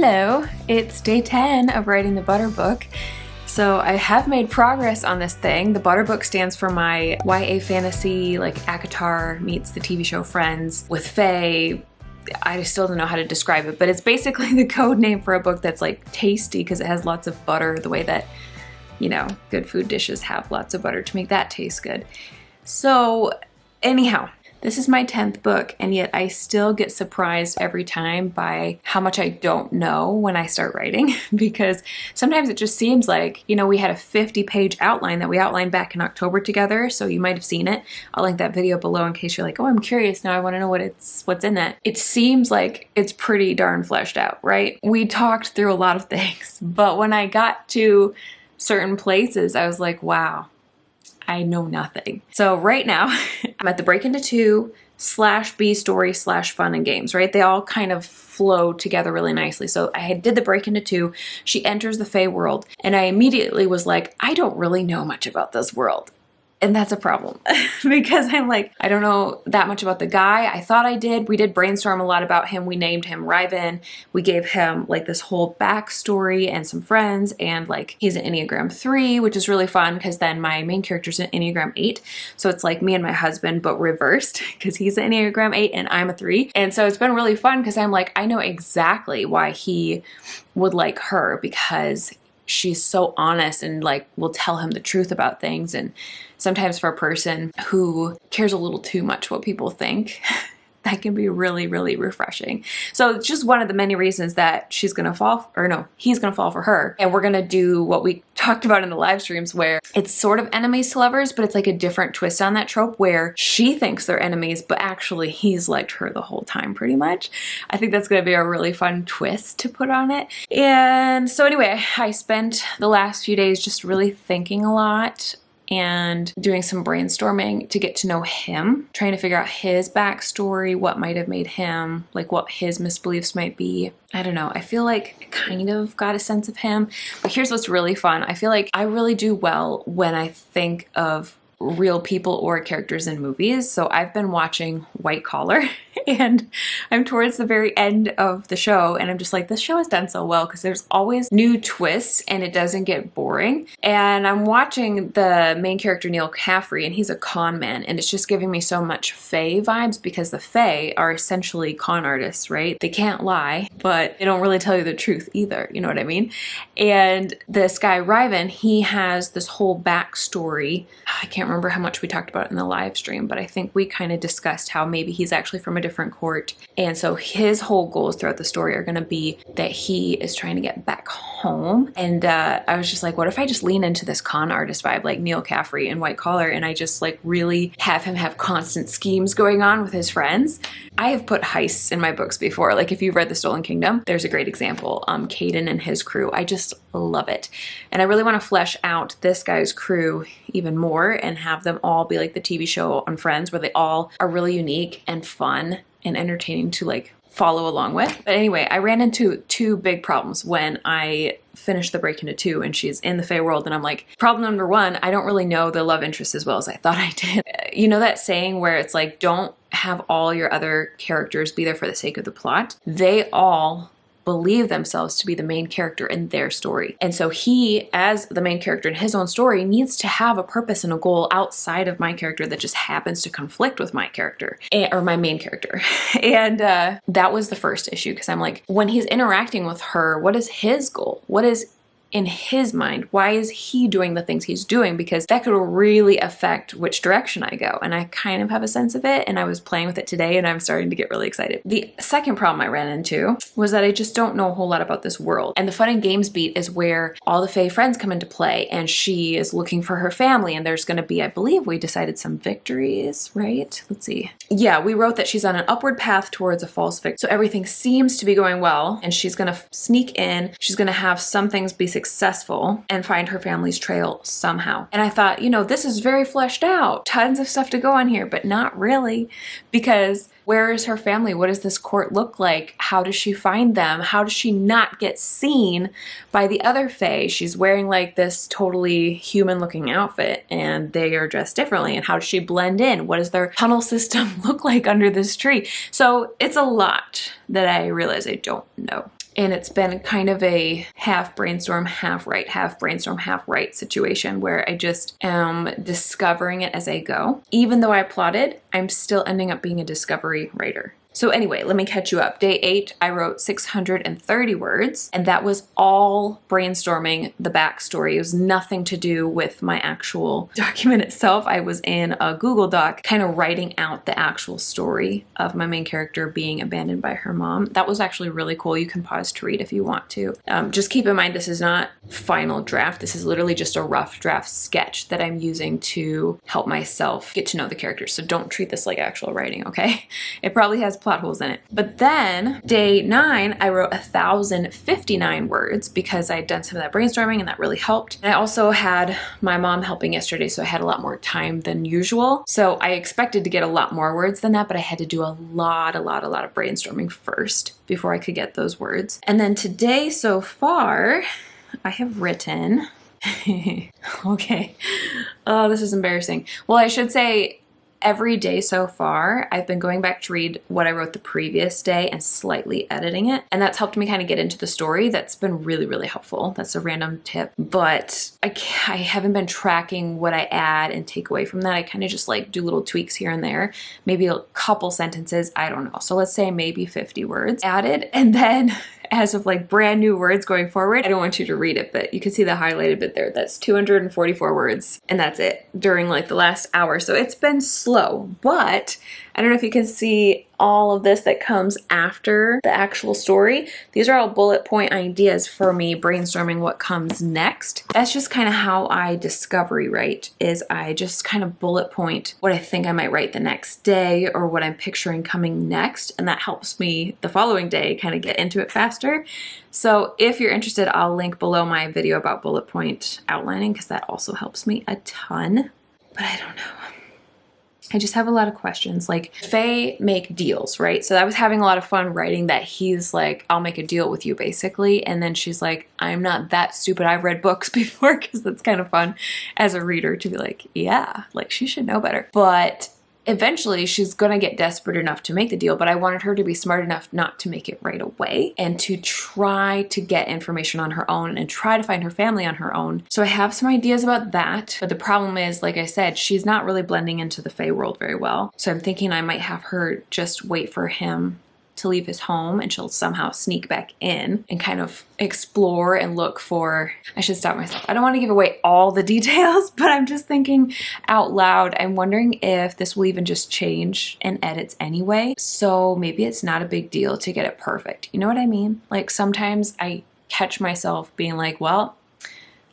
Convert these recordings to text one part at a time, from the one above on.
Hello, it's day 10 of writing the Butter Book. So I have made progress on this thing. The Butter Book stands for my YA fantasy, like ACOTAR meets the TV show Friends with Faye. I still don't know how to describe it, but it's basically the code name for a book that's like tasty because it has lots of butter, the way that, you know, good food dishes have lots of butter to make that taste good. So anyhow, this is my 10th book, and yet I still get surprised every time by how much I don't know when I start writing, because sometimes it just seems like, you know, we had a 50-page outline that we outlined back in October together, so you might have seen it. I'll link that video below in case you're like, oh, I'm curious now, I want to know what's in that. It seems like it's pretty darn fleshed out, right? We talked through a lot of things, but when I got to certain places, I was like, wow, I know nothing. So right now, I'm at the break into 2 / B story / fun and games, right? They all kind of flow together really nicely. So I did the break into 2. She enters the Fae world, and I immediately was like, I don't really know much about this world. And that's a problem because I'm like, I don't know that much about the guy. I thought I did. We did brainstorm a lot about him. We named him Ryven. We gave him like this whole backstory and some friends, and like he's an Enneagram 3, which is really fun because then my main character's an Enneagram 8. So it's like me and my husband, but reversed because he's an Enneagram 8 and I'm a 3. And so it's been really fun because I'm like, I know exactly why he would like her, because she's so honest and like will tell him the truth about things. And sometimes for a person who cares a little too much what people think, that can be really, really refreshing. So it's just one of the many reasons that he's gonna fall for her. And we're gonna do what we talked about in the live streams, where it's sort of enemies to lovers, but it's like a different twist on that trope where she thinks they're enemies, but actually he's liked her the whole time pretty much. I think that's gonna be a really fun twist to put on it. And so anyway, I spent the last few days just really thinking a lot and doing some brainstorming to get to know him, trying to figure out his backstory, what might have made him, like what his misbeliefs might be. I don't know. I feel like I kind of got a sense of him. But here's what's really fun. I feel like I really do well when I think of real people or characters in movies. So I've been watching White Collar and I'm towards the very end of the show, and I'm just like, this show is done so well because there's always new twists and it doesn't get boring. And I'm watching the main character, Neil Caffrey, and he's a con man, and it's just giving me so much Fae vibes because the Fae are essentially con artists, right? They can't lie, but they don't really tell you the truth either. You know what I mean? And this guy, Ryven, he has this whole backstory. I can't remember how much we talked about it in the live stream, but I think we kind of discussed how maybe he's actually from a different court. And so his whole goals throughout the story are going to be that he is trying to get back home. And I was just like, what if I just lean into this con artist vibe like Neil Caffrey in White Collar, and I just like really have him have constant schemes going on with his friends? I have put heists in my books before. Like if you've read The Stolen Kingdom, there's a great example. Caden and his crew. I just love it. And I really want to flesh out this guy's crew even more and have them all be like the TV show on Friends, where they all are really unique and fun and entertaining to like follow along with. But anyway, I ran into 2 big problems when I finished the break into 2 and she's in the Fae world, and I'm like, problem number 1, I don't really know the love interest as well as I thought I did. You know that saying where it's like, don't have all your other characters be there for the sake of the plot? They all believe themselves to be the main character in their story. And so he, as the main character in his own story, needs to have a purpose and a goal outside of my character that just happens to conflict with my character, or my main character. And that was the first issue, because I'm like, when he's interacting with her, what is his goal? What is in his mind? Why is he doing the things he's doing? Because that could really affect which direction I go. And I kind of have a sense of it, and I was playing with it today, and I'm starting to get really excited. The second problem I ran into was that I just don't know a whole lot about this world. And the fun and games beat is where all the Fae friends come into play, and she is looking for her family, and there's going to be, I believe we decided, some victories, right? Let's see. Yeah, we wrote that she's on an upward path towards a false victory. So everything seems to be going well, and she's going to sneak in. She's going to have some things be successful and find her family's trail somehow. And I thought, you know, this is very fleshed out. Tons of stuff to go on here, but not really, because where is her family? What does this court look like? How does she find them? How does she not get seen by the other Fae? She's wearing like this totally human looking outfit and they are dressed differently. And how does she blend in? What does their tunnel system look like under this tree? So it's a lot that I realize I don't know. And it's been kind of a half brainstorm, half write, half brainstorm, half write situation where I just am discovering it as I go. Even though I plotted, I'm still ending up being a discovery writer. So anyway, let me catch you up. Day 8, I wrote 630 words, and that was all brainstorming the backstory. It was nothing to do with my actual document itself. I was in a Google Doc kind of writing out the actual story of my main character being abandoned by her mom. That was actually really cool. You can pause to read if you want to. Just keep in mind, this is not final draft. This is literally just a rough draft sketch that I'm using to help myself get to know the characters. So don't treat this like actual writing, okay? It probably has plot holes in it. But then day 9, I wrote 1,059 words because I'd done some of that brainstorming and that really helped. And I also had my mom helping yesterday, so I had a lot more time than usual. So I expected to get a lot more words than that, but I had to do a lot of brainstorming first before I could get those words. And then today so far, I have written, okay, oh, this is embarrassing. Well, I should say every day so far, I've been going back to read what I wrote the previous day and slightly editing it. And that's helped me kind of get into the story. That's been really, really helpful. That's a random tip. But I haven't been tracking what I add and take away from that. I kind of just like do little tweaks here and there. Maybe a couple sentences. I don't know. So let's say maybe 50 words added. And then as of like brand new words going forward, I don't want you to read it, but you can see the highlighted bit there. That's 244 words. And that's it during like the last hour. So it's been slow, but I don't know if you can see all of this that comes after the actual story. These are all bullet point ideas for me brainstorming what comes next. That's just kind of how I discovery write, is I just kind of bullet point what I think I might write the next day or what I'm picturing coming next. And that helps me the following day kind of get into it faster. So if you're interested, I'll link below my video about bullet point outlining because that also helps me a ton. But I don't know. I just have a lot of questions. Like, Faye make deals, right? So I was having a lot of fun writing that he's like, I'll make a deal with you, basically. And then she's like, I'm not that stupid. I've read books before, because that's kind of fun as a reader to be like, yeah, like she should know better. But eventually she's gonna get desperate enough to make the deal, but I wanted her to be smart enough not to make it right away and to try to get information on her own and try to find her family on her own. So I have some ideas about that, but the problem is, like I said, she's not really blending into the Fae world very well. So I'm thinking I might have her just wait for him to leave his home and she'll somehow sneak back in and kind of explore and look for, I should stop myself. I don't want to give away all the details, but I'm just thinking out loud. I'm wondering if this will even just change in edits anyway. So maybe it's not a big deal to get it perfect. You know what I mean? Like sometimes I catch myself being like, well,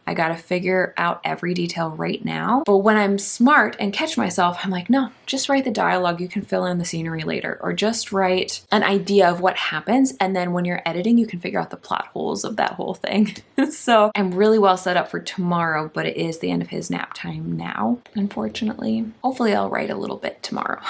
I gotta figure out every detail right now. But when I'm smart and catch myself, I'm like, no, just write the dialogue. You can fill in the scenery later, or just write an idea of what happens. And then when you're editing, you can figure out the plot holes of that whole thing. So I'm really well set up for tomorrow, but it is the end of his nap time now, unfortunately. Hopefully I'll write a little bit tomorrow.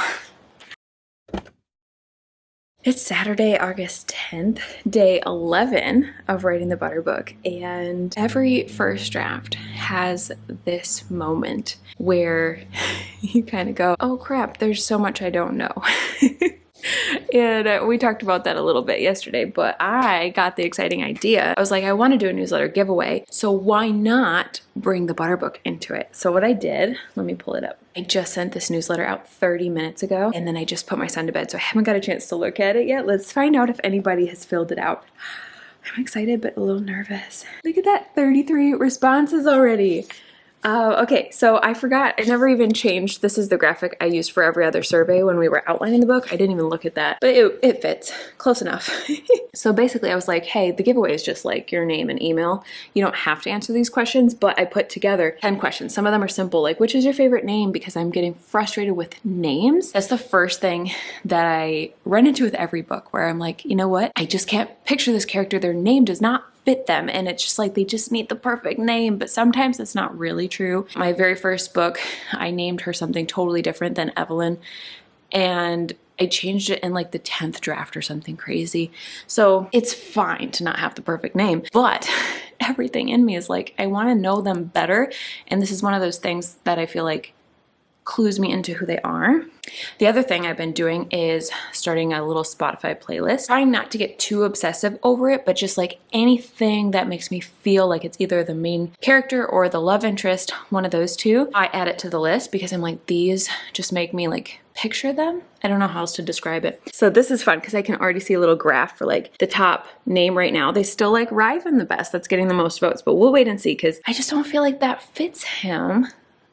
It's Saturday, August 10th, day 11 of writing the Butter Book, and every first draft has this moment where you kind of go, oh crap, there's so much I don't know. And we talked about that a little bit yesterday, but I got the exciting idea. I was like, I want to do a newsletter giveaway, so why not bring the Butter Book into it? So what I did, let me pull it up. I just sent this newsletter out 30 minutes ago, and then I just put my son to bed, so I haven't got a chance to look at it yet. Let's find out if anybody has filled it out. I'm excited, but a little nervous. Look at that, 33 responses already. Okay, so I forgot, I never even changed. This is the graphic I used for every other survey when we were outlining the book. I didn't even look at that, but it fits close enough. So basically I was like, hey, the giveaway is just like your name and email. You don't have to answer these questions, but I put together 10 questions. Some of them are simple, like which is your favorite name? Because I'm getting frustrated with names. That's the first thing that I run into with every book, where I'm like, you know what? I just can't picture this character. Their name does not fit them, and it's just like they just need the perfect name, but sometimes it's not really true. My very first book, I named her something totally different than Evelyn, and I changed it in like the 10th draft or something crazy. So it's fine to not have the perfect name, but everything in me is like, I want to know them better, and this is one of those things that I feel like clues me into who they are. The other thing I've been doing is starting a little Spotify playlist. Trying not to get too obsessive over it, but just like anything that makes me feel like it's either the main character or the love interest, one of those two, I add it to the list because I'm like, these just make me like picture them. I don't know how else to describe it. So this is fun because I can already see a little graph for like the top name right now. They still like Riven the best. That's getting the most votes, but we'll wait and see because I just don't feel like that fits him.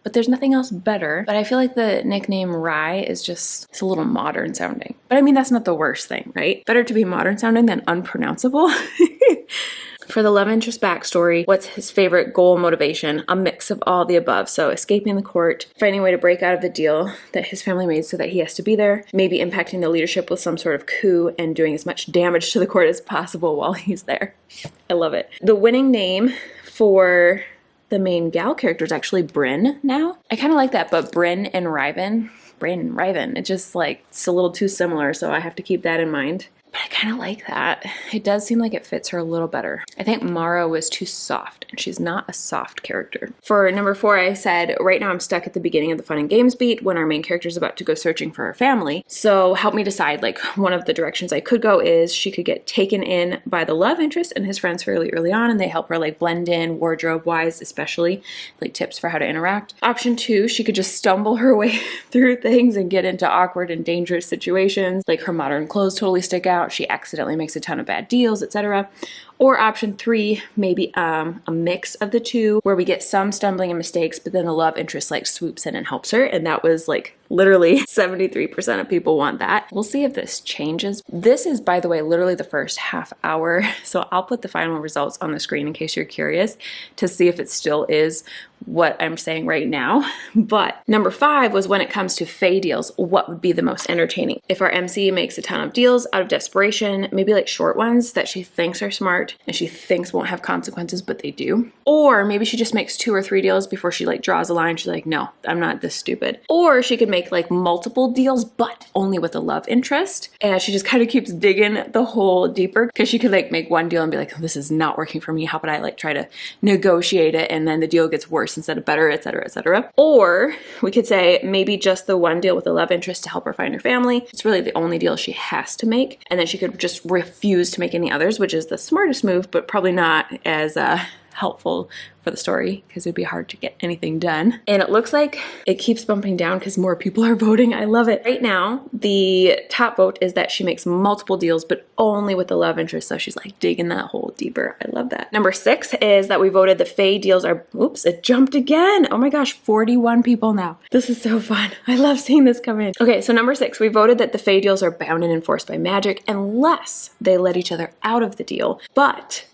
But there's nothing else better. But I feel like the nickname Rye is just, it's a little modern sounding. But I mean, that's not the worst thing, right? Better to be modern sounding than unpronounceable. For the love interest backstory, what's his favorite goal motivation? A mix of all the above. So escaping the court, finding a way to break out of the deal that his family made so that he has to be there, maybe impacting the leadership with some sort of coup and doing as much damage to the court as possible while he's there. I love it. The winning name for the main gal character is actually Bryn now. I kind of like that, but Bryn and Riven, it just like, it's a little too similar, so I have to keep that in mind. But I kind of like that. It does seem like it fits her a little better. I think Mara was too soft, and she's not a soft character. For number 4, I said, right now I'm stuck at the beginning of the fun and games beat when our main character is about to go searching for her family. So help me decide, like, one of the directions I could go is she could get taken in by the love interest and his friends fairly early on, and they help her like blend in wardrobe-wise, especially like tips for how to interact. Option 2, she could just stumble her way through things and get into awkward and dangerous situations, like her modern clothes totally stick out. She accidentally makes a ton of bad deals, etc. Or option 3, maybe a mix of the two where we get some stumbling and mistakes, but then the love interest like swoops in and helps her. And that was like literally 73% of people want that. We'll see if this changes. This is, by the way, literally the first half hour. So I'll put the final results on the screen in case you're curious to see if it still is what I'm saying right now. But number 5 was when it comes to Fae deals, what would be the most entertaining? If our MC makes a ton of deals out of desperation, maybe like short ones that she thinks are smart and she thinks won't have consequences, but they do. Or maybe she just makes 2 or 3 deals before she like draws a line. She's like, no, I'm not this stupid. Or she could make like multiple deals, but only with a love interest. And she just kind of keeps digging the hole deeper because she could like make one deal and be like, this is not working for me. How about I like try to negotiate it? And then the deal gets worse instead of better, etc., etc. Or we could say maybe just the one deal with a love interest to help her find her family. It's really the only deal she has to make. And then she could just refuse to make any others, which is the smartest move, but probably not as helpful for the story because it'd be hard to get anything done. And it looks like it keeps bumping down because more people are voting. I love it. Right now, the top vote is that she makes multiple deals, but only with the love interest. So she's like digging that hole deeper. I love that. Number 6 is that we voted the Fae deals are, oops, it jumped again. Oh my gosh, 41 people now. This is so fun. I love seeing this come in. Okay, so number 6, we voted that the Fae deals are bound and enforced by magic unless they let each other out of the deal. But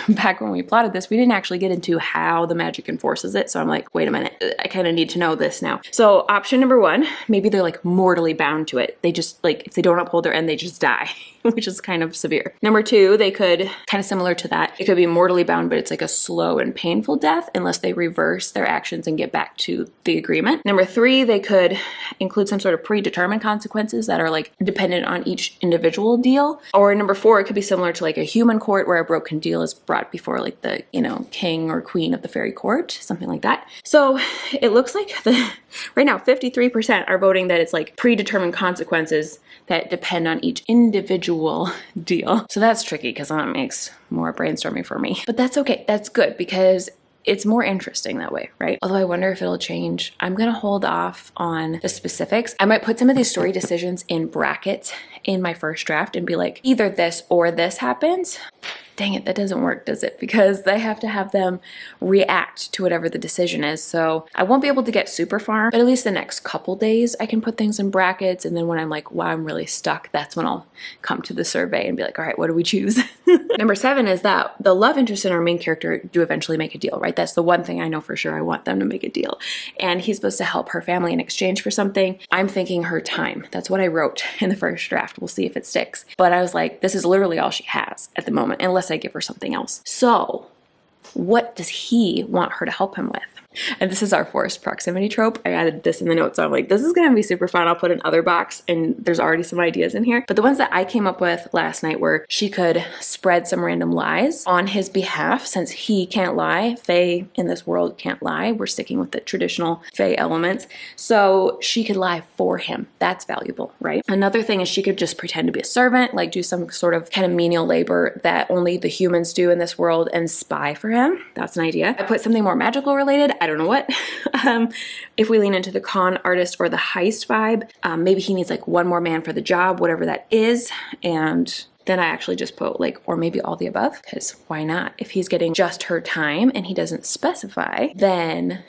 back when we plotted this, we didn't actually get into how the magic enforces it. So I'm like, wait a minute, I kind of need to know this now. So option number 1, maybe they're like mortally bound to it. They just like, if they don't uphold their end, they just die, which is kind of severe. Number 2, they could, kind of similar to that, it could be mortally bound, but it's like a slow and painful death unless they reverse their actions and get back to the agreement. Number 3, they could include some sort of predetermined consequences that are like dependent on each individual deal. Or number 4, it could be similar to like a human court where a broken deal is brought before like the, king or queen of the fairy court, something like that. So it looks like right now 53% are voting that it's like predetermined consequences that depend on each individual deal. So that's tricky because that makes more brainstorming for me. But that's okay. That's good because it's more interesting that way, right? Although I wonder if it'll change. I'm gonna hold off on the specifics. I might put some of these story decisions in brackets in my first draft and be like, either this or this happens. Dang it, that doesn't work, does it? Because I have to have them react to whatever the decision is. So I won't be able to get super far, but at least the next couple days I can put things in brackets. And then when I'm like, wow, I'm really stuck, that's when I'll come to the survey and be like, all right, what do we choose? Number 7 is that the love interest in our main character do eventually make a deal, right? That's the one thing I know for sure. I want them to make a deal. And he's supposed to help her family in exchange for something. I'm thinking her time. That's what I wrote in the first draft. We'll see if it sticks. But I was like, this is literally all she has at the moment, unless I give her something else. So what does he want her to help him with? And this is our forced proximity trope. I added this in the notes, so I'm like, this is gonna be super fun. I'll put an other box, and there's already some ideas in here. But the ones that I came up with last night were she could spread some random lies on his behalf. Since he can't lie, Fae in this world can't lie. We're sticking with the traditional Fae elements. So she could lie for him. That's valuable, right? Another thing is she could just pretend to be a servant, like do some sort of kind of menial labor that only the humans do in this world and spy for him. That's an idea. I put something more magical related. I don't know what. If we lean into the con artist or the heist vibe, maybe he needs like one more man for the job, whatever that is. And then I actually just put like, or maybe all the above, because why not? If he's getting just her time and he doesn't specify, then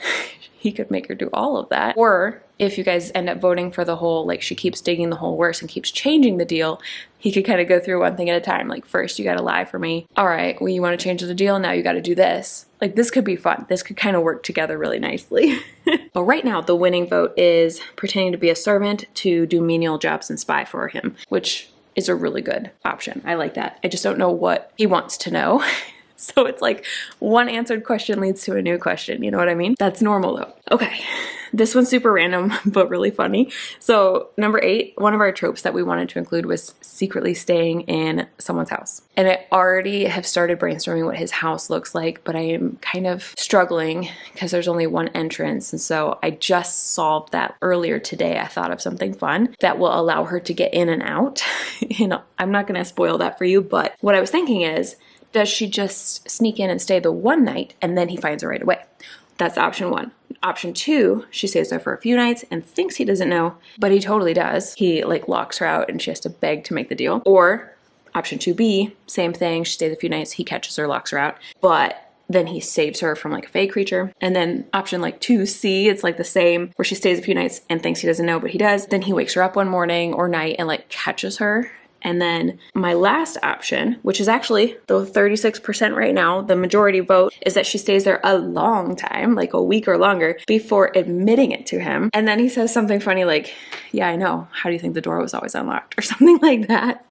he could make her do all of that. Or if you guys end up voting for the whole, like she keeps digging the hole worse and keeps changing the deal, he could kind of go through one thing at a time. Like, first you got to lie for me. All right, well, you want to change the deal? Now you got to do this. Like, this could be fun. This could kind of work together really nicely. But right now, the winning vote is pretending to be a servant to do menial jobs and spy for him, which is a really good option. I like that. I just don't know what he wants to know. So it's like one answered question leads to a new question. You know what I mean? That's normal though. Okay. This one's super random, but really funny. So number 8, one of our tropes that we wanted to include was secretly staying in someone's house. And I already have started brainstorming what his house looks like, but I am kind of struggling because there's only one entrance. And so I just solved that earlier today. I thought of something fun that will allow her to get in and out. You know, I'm not going to spoil that for you, but what I was thinking is, does she just sneak in and stay the one night and then he finds her right away? That's option 1. Option 2, she stays there for a few nights and thinks he doesn't know, but he totally does. He like locks her out and she has to beg to make the deal. Or option 2B, same thing. She stays a few nights, he catches her, locks her out, but then he saves her from like a Fae creature. And then option like 2C, it's like the same, where she stays a few nights and thinks he doesn't know, but he does. Then he wakes her up one morning or night and like catches her. And then my last option, which is actually the 36% right now, the majority vote, is that she stays there a long time, like a week or longer, before admitting it to him. And then he says something funny like, yeah, I know. How do you think the door was always unlocked? Or something like that.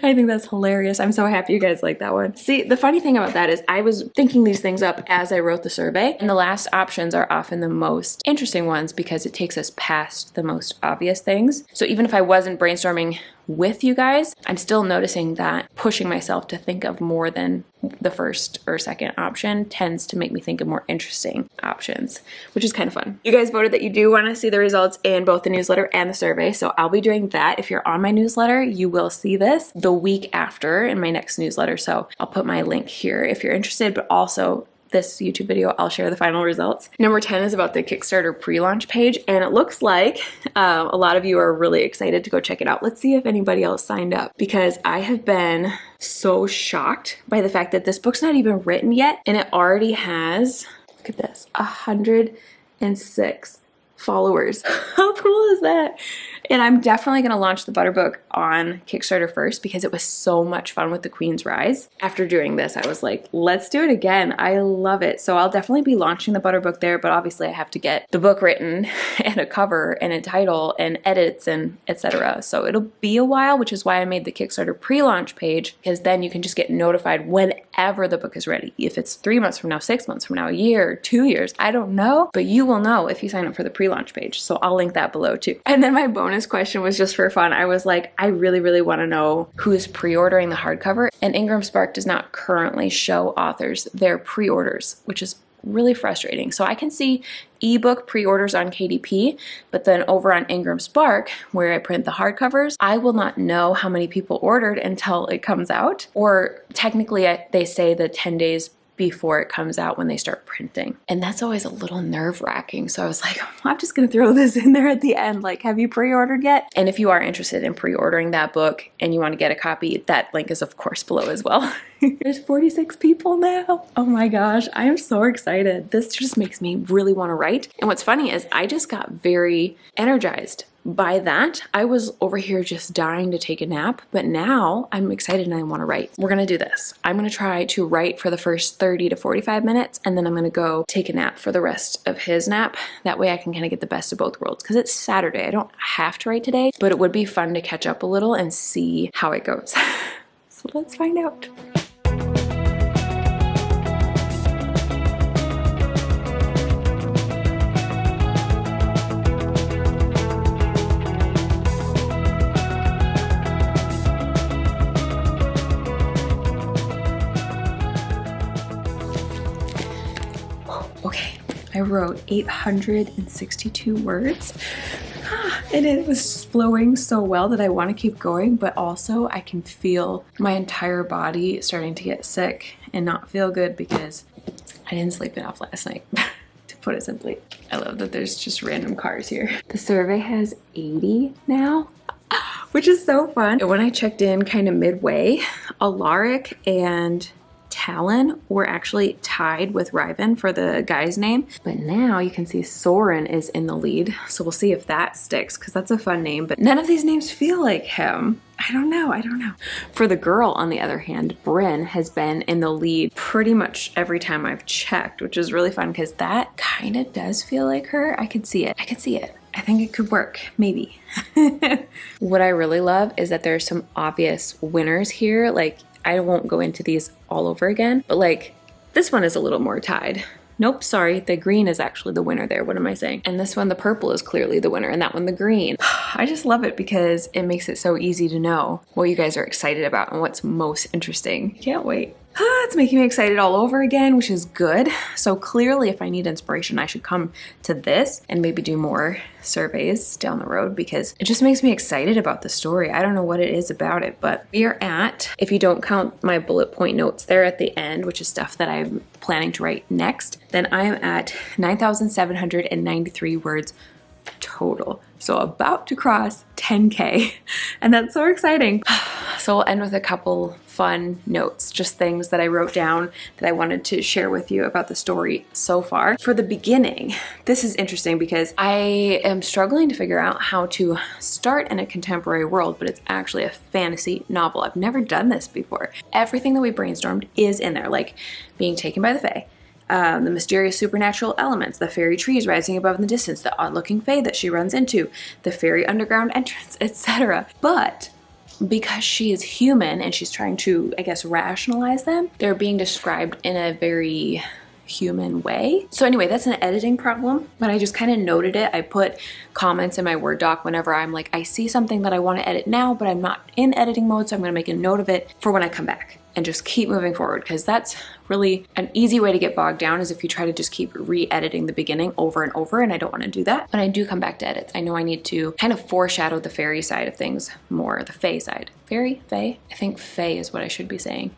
I think that's hilarious. I'm so happy you guys like that one. See, the funny thing about that is I was thinking these things up as I wrote the survey, and the last options are often the most interesting ones because it takes us past the most obvious things. So even if I wasn't brainstorming with you guys, I'm still noticing that pushing myself to think of more than the first or second option tends to make me think of more interesting options, which is kind of fun. You guys voted that you do want to see the results in both the newsletter and the survey, so I'll be doing that. If you're on my newsletter, you will see this the week after in my next newsletter, so I'll put my link here if you're interested, but also this YouTube video, I'll share the final results. Number 10 is about the Kickstarter pre-launch page, and it looks like a lot of you are really excited to go check it out. Let's see if anybody else signed up, because I have been so shocked by the fact that this book's not even written yet, and it already has, look at this, 106 followers. How cool is that? And I'm definitely going to launch the Butter book on Kickstarter first because it was so much fun with the Queen's Rise. After doing this, I was like, let's do it again. I love it. So I'll definitely be launching the Butter book there, but obviously I have to get the book written and a cover and a title and edits and etc. So it'll be a while, which is why I made the Kickstarter pre-launch page, because then you can just get notified whenever the book is ready. If it's 3 months from now, 6 months from now, a year, 2 years, I don't know, but you will know if you sign up for the pre-launch page. So I'll link that below too. And then my bonus question was just for fun. I was like, I really want to know who's pre-ordering the hardcover, and Ingram Spark does not currently show authors their pre-orders, which is really frustrating. So I can see ebook pre-orders on KDP, but then over on Ingram Spark, where I print the hardcovers, I will not know how many people ordered until it comes out, or technically they say the 10 days before it comes out when they start printing. And that's always a little nerve-wracking. So I was like, I'm just gonna throw this in there at the end. Like, have you pre-ordered yet? And if you are interested in pre-ordering that book and you want to get a copy, that link is of course below as well. There's 46 people now. Oh my gosh, I am so excited. This just makes me really want to write. And what's funny is I just got very energized by that. I was over here just dying to take a nap, but now I'm excited and I want to write. We're going to do this. I'm going to try to write for the first 30 to 45 minutes, and then I'm going to go take a nap for the rest of his nap. That way I can kind of get the best of both worlds, because it's Saturday. I don't have to write today, but it would be fun to catch up a little and see how it goes. So let's find out. Okay, I wrote 862 words. And it was flowing so well that I want to keep going, but also I can feel my entire body starting to get sick and not feel good because I didn't sleep enough last night, to put it simply. I love that there's just random cars here. The survey has 80 now, which is so fun. When I checked in kind of midway, Alaric and Talon were actually tied with Riven for the guy's name, but now you can see Soren is in the lead, so we'll see if that sticks because that's a fun name, but none of these names feel like him. I don't know. For the girl, on the other hand, Bryn has been in the lead pretty much every time I've checked, which is really fun because that kind of does feel like her. I could see it. I think it could work, maybe. What I really love is that there's some obvious winners here. Like, I won't go into these all over again, but like this one is a little more tied. Nope, sorry, the green is actually the winner there. What am I saying? And this one, the purple, is clearly the winner, and that one, the green. I just love it because it makes it so easy to know what you guys are excited about and what's most interesting. Can't wait. It's making me excited all over again, which is good. So clearly, if I need inspiration, I should come to this and maybe do more surveys down the road because it just makes me excited about the story. I don't know what it is about it, but we are at, if you don't count my bullet point notes there at the end, which is stuff that I'm planning to write next, then I am at 9,793 words total. So about to cross 10K, and that's so exciting. So we'll end with a couple fun notes, just things that I wrote down that I wanted to share with you about the story so far. For the beginning, this is interesting because I am struggling to figure out how to start in a contemporary world, but it's actually a fantasy novel. I've never done this before. Everything that we brainstormed is in there, like being taken by the Fae, the mysterious supernatural elements, the fairy trees rising above in the distance, the odd-looking fae that she runs into, the fairy underground entrance, etc. But because she is human and she's trying to, I guess, rationalize them, they're being described in a very human way. So anyway, that's an editing problem, but I just kind of noted it. I put comments in my Word doc whenever I'm like, I see something that I want to edit now, but I'm not in editing mode, so I'm going to make a note of it for when I come back and just keep moving forward, because that's really an easy way to get bogged down is if you try to just keep re-editing the beginning over and over, and I don't want to do that. When I do come back to edits, I know I need to kind of foreshadow the fairy side of things more, the fae side. Fairy? Fae? I think fae is what I should be saying.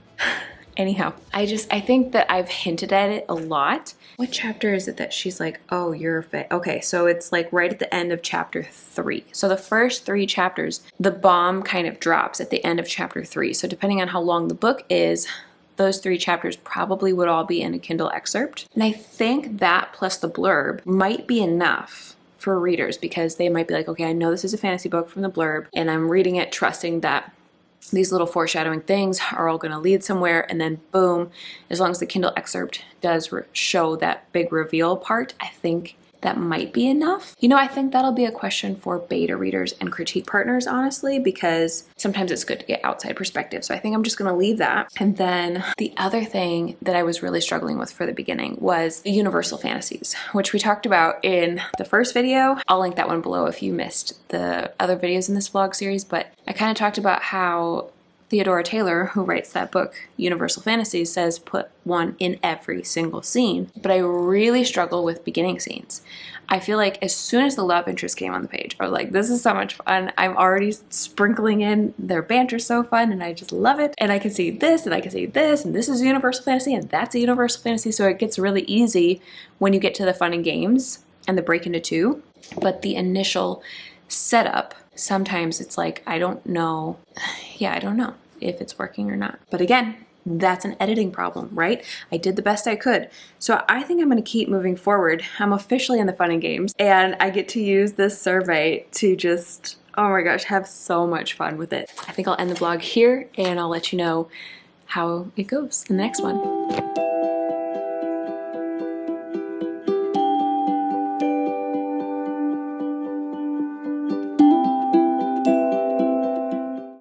Anyhow, I think that I've hinted at it a lot. What chapter is it that she's like, oh, you're a fae? Okay, so it's like right at the end of chapter 3. So the first 3 chapters, the bomb kind of drops at the end of chapter 3. So depending on how long the book is, those 3 chapters probably would all be in a Kindle excerpt. And I think that plus the blurb might be enough for readers because they might be like, okay, I know this is a fantasy book from the blurb, and I'm reading it trusting that these little foreshadowing things are all going to lead somewhere, and then boom, as long as the Kindle excerpt does show that big reveal part, I think that might be enough. You know, I think that'll be a question for beta readers and critique partners, honestly, because sometimes it's good to get outside perspective. So I think I'm just going to leave that. And then the other thing that I was really struggling with for the beginning was the universal fantasies, which we talked about in the first video. I'll link that one below if you missed the other videos in this vlog series, but I kind of talked about how Theodora Taylor, who writes that book, Universal Fantasies, says put one in every single scene. But I really struggle with beginning scenes. I feel like as soon as the love interest came on the page, I was like, this is so much fun. I'm already sprinkling in their banter so fun, and I just love it. And I can see this, and I can see this, and this is a universal fantasy, and that's a universal fantasy. So it gets really easy when you get to the fun and games and the break into 2. But the initial setup, sometimes it's like, I don't know. Yeah, I don't know if it's working or not. But again, that's an editing problem, right? I did the best I could. So I think I'm going to keep moving forward. I'm officially in the fun and games, and I get to use this survey to just, oh my gosh, have so much fun with it. I think I'll end the vlog here, and I'll let you know how it goes in the next one.